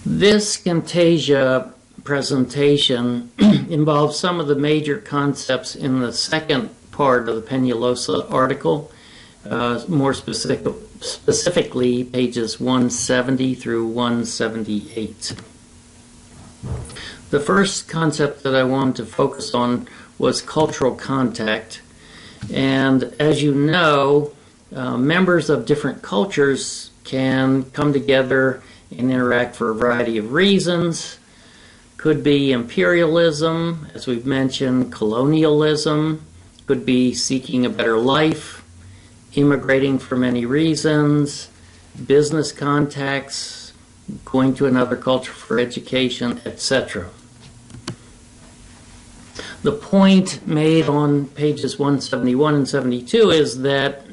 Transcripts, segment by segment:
This Camtasia presentation involves some of the major concepts in the second part of the Penalosa article, more specifically pages 170 through 178. The first concept that I wanted to focus on was cultural contact. And as you know, members of different cultures can come together and interact for a variety of reasons. Could be imperialism, as we've mentioned, colonialism, could be seeking a better life, immigrating for many reasons, business contacts, going to another culture for education, etc. The point made on pages 171 and 72 is that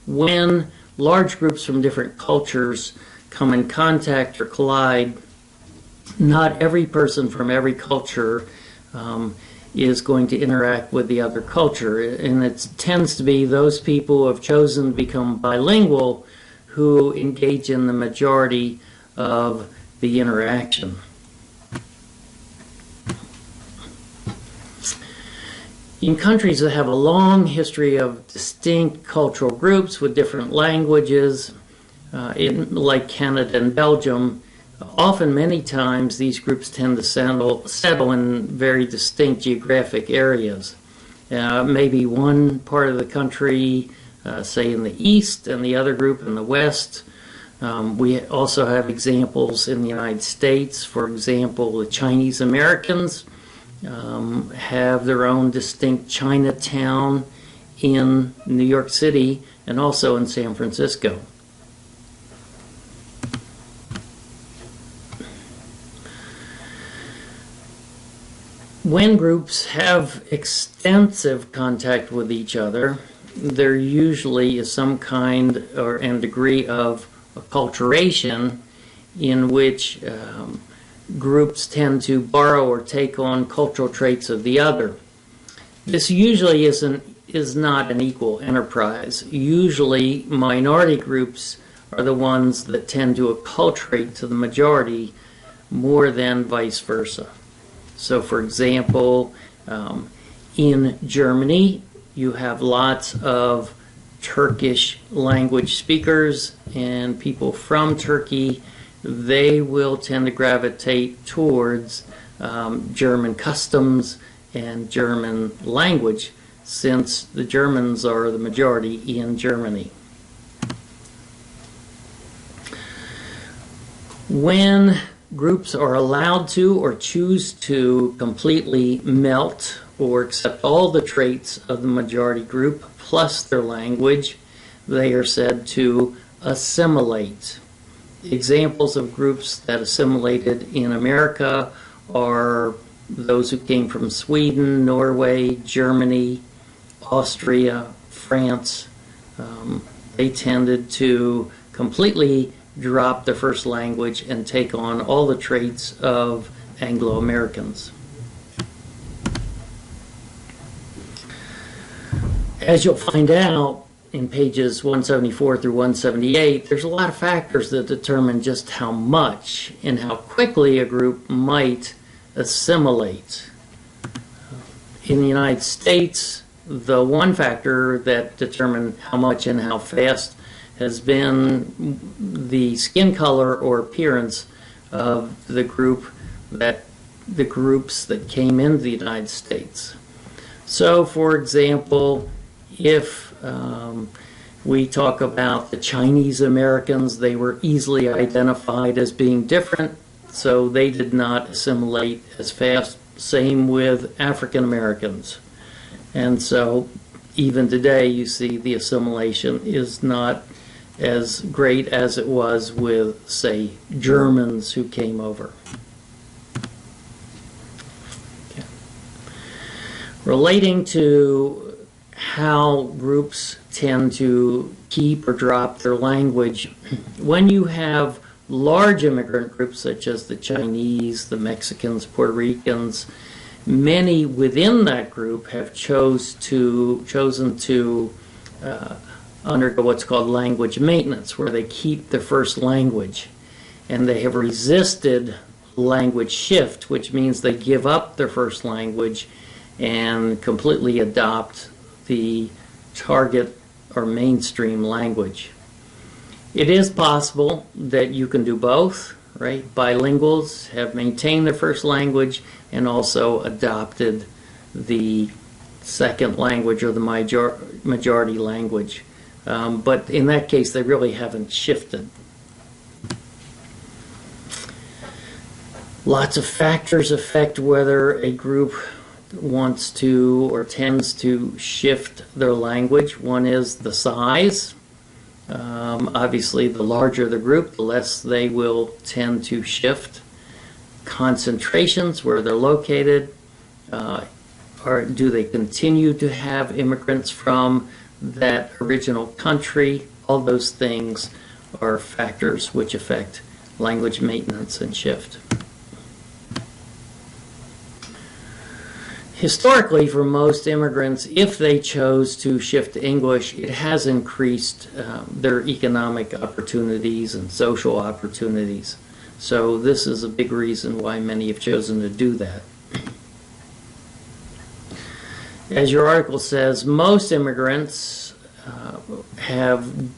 when large groups from different cultures come in contact or collide, not every person from every culture is going to interact with the other culture. And it tends to be those people who have chosen to become bilingual who engage in the majority of the interaction. In countries that have a long history of distinct cultural groups with different languages, like Canada and Belgium, often many times these groups tend to settle in very distinct geographic areas. Maybe one part of the country, say in the east, and the other group in the west. We also have examples in the United States. For example, the Chinese Americans have their own distinct Chinatown in New York City and also in San Francisco. When groups have extensive contact with each other, there usually is some kind and degree of acculturation in which groups tend to borrow or take on cultural traits of the other. This usually is not an equal enterprise. Usually minority groups are the ones that tend to acculturate to the majority more than vice versa. So for example, in Germany, you have lots of Turkish language speakers, and people from Turkey, they will tend to gravitate towards German customs and German language, since the Germans are the majority in Germany. When groups are allowed to or choose to completely melt or accept all the traits of the majority group plus their language, they are said to assimilate. Examples of groups that assimilated in America are those who came from Sweden, Norway, Germany, Austria, France. They tended to completely drop the first language and take on all the traits of Anglo-Americans. As you'll find out in pages 174 through 178, there's a lot of factors that determine just how much and how quickly a group might assimilate. In the United States, the one factor that determined how much and how fast has been the skin color or appearance of the groups that came into the United States. So, for example, if we talk about the Chinese Americans, they were easily identified as being different, so they did not assimilate as fast. Same with African Americans. And so even today you see the assimilation is not as great as it was with, say, Germans who came over. Okay. Relating to how groups tend to keep or drop their language, when you have large immigrant groups such as the Chinese, the Mexicans, Puerto Ricans, many within that group have chosen to undergo what's called language maintenance, where they keep the first language. and they have resisted language shift, which means they give up their first language and completely adopt the target or mainstream language. It is possible that you can do both, right? Bilinguals have maintained their first language and also adopted the second language or the majority language. But in that case, they really haven't shifted. Lots of factors affect whether a group wants to or tends to shift their language. One is the size. Obviously, the larger the group, the less they will tend to shift. Concentrations, where they're located. Or do they continue to have immigrants from that original country? All those things are factors which affect language maintenance and shift. Historically, for most immigrants, if they chose to shift to English, it has increased their economic opportunities and social opportunities. So this is a big reason why many have chosen to do that. As your article says, most immigrants have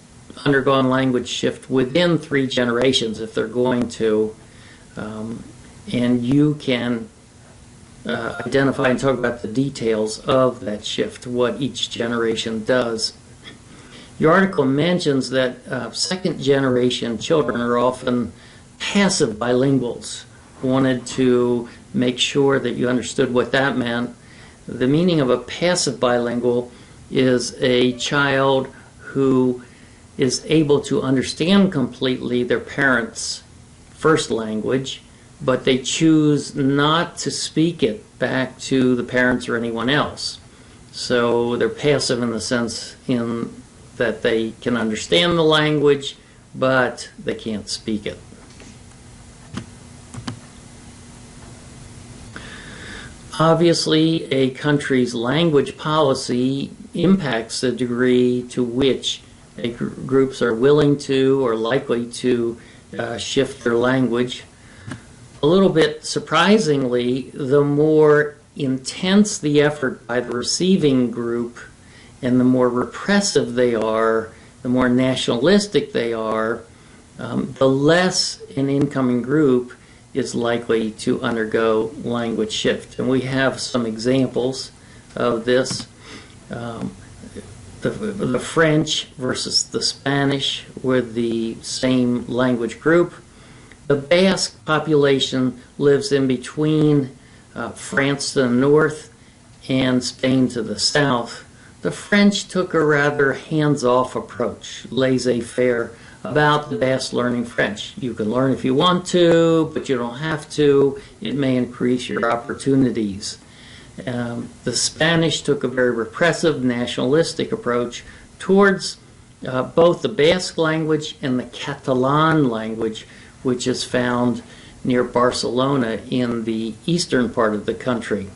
undergone language shift within 3 generations if they're going to, and you can identify and talk about the details of that shift, what each generation does. Your article mentions that second-generation children are often passive bilinguals. Wanted to make sure that you understood what that meant. The meaning of a passive bilingual is a child who is able to understand completely their parents' first language, but they choose not to speak it back to the parents or anyone else. So they're passive in the sense that they can understand the language, but they can't speak it. Obviously, a country's language policy impacts the degree to which groups are willing to or likely to shift their language. A little bit surprisingly, the more intense the effort by the receiving group and the more repressive they are, the more nationalistic they are, the less an incoming group is likely to undergo language shift. And we have some examples of this. The French versus the Spanish were the same language group. The Basque population lives in between France to the north and Spain to the south. The French took a rather hands-off approach, laissez-faire, about the Basque learning French. You can learn if you want to, but you don't have to. It may increase your opportunities. The Spanish took a very repressive, nationalistic approach towards both the Basque language and the Catalan language, which is found near Barcelona in the eastern part of the country.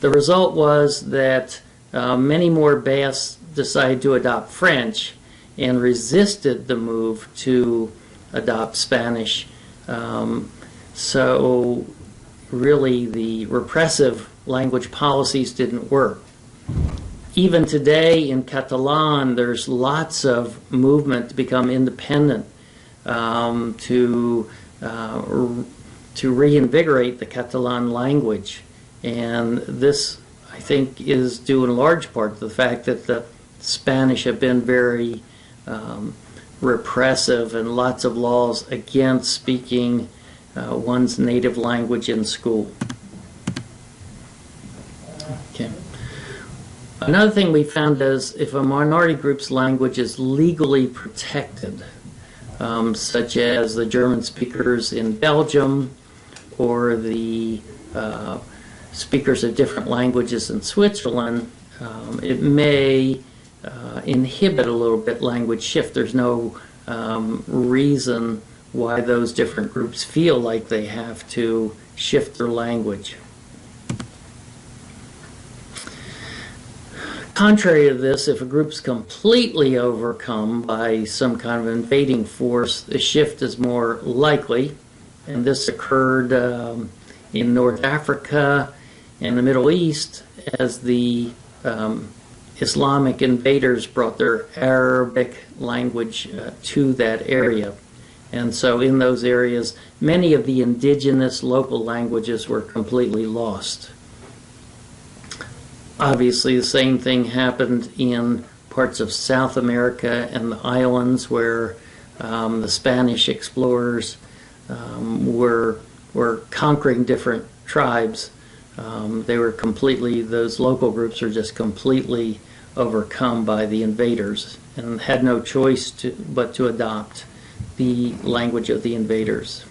The result was that many more Basques decided to adopt French and resisted the move to adopt Spanish. So really the repressive language policies didn't work. Even today in Catalan, there's lots of movement to become independent, to reinvigorate the Catalan language. And this, I think, is due in large part to the fact that the Spanish have been very repressive and lots of laws against speaking one's native language in school. Okay. Another thing we found is if a minority group's language is legally protected, such as the German speakers in Belgium or the speakers of different languages in Switzerland, it may inhibit a little bit language shift. There's no reason why those different groups feel like they have to shift their language. Contrary to this, if a group's completely overcome by some kind of invading force, the shift is more likely, and this occurred in North Africa and the Middle East as the Islamic invaders brought their Arabic language to that area. And so in those areas, many of the indigenous local languages were completely lost. Obviously, the same thing happened in parts of South America and the islands where the Spanish explorers were conquering different tribes. Those local groups were just completely overcome by the invaders and had no choice but to adopt the language of the invaders.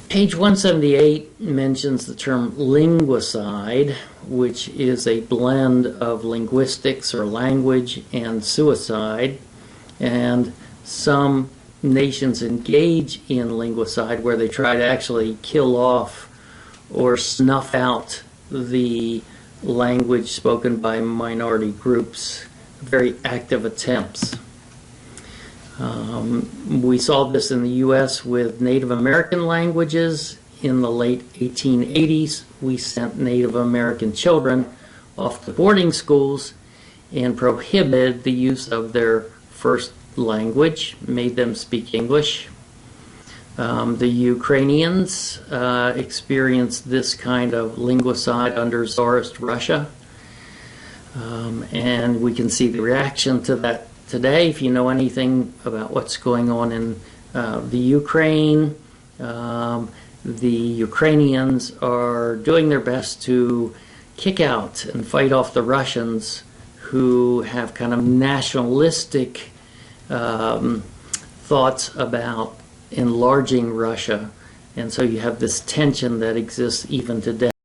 Page 178 mentions the term linguicide, which is a blend of linguistics or language and suicide. And some nations engage in linguicide where they try to actually kill off or snuff out the language spoken by minority groups. Very active attempts. We saw this in the U.S. with Native American languages. In the late 1880s, we sent Native American children off to boarding schools and prohibited the use of their first language, made them speak English. The Ukrainians experienced this kind of linguicide under Tsarist Russia. And we can see the reaction to that today. If you know anything about what's going on in the Ukraine, the Ukrainians are doing their best to kick out and fight off the Russians who have kind of nationalistic thoughts about enlarging Russia. And so you have this tension that exists even today.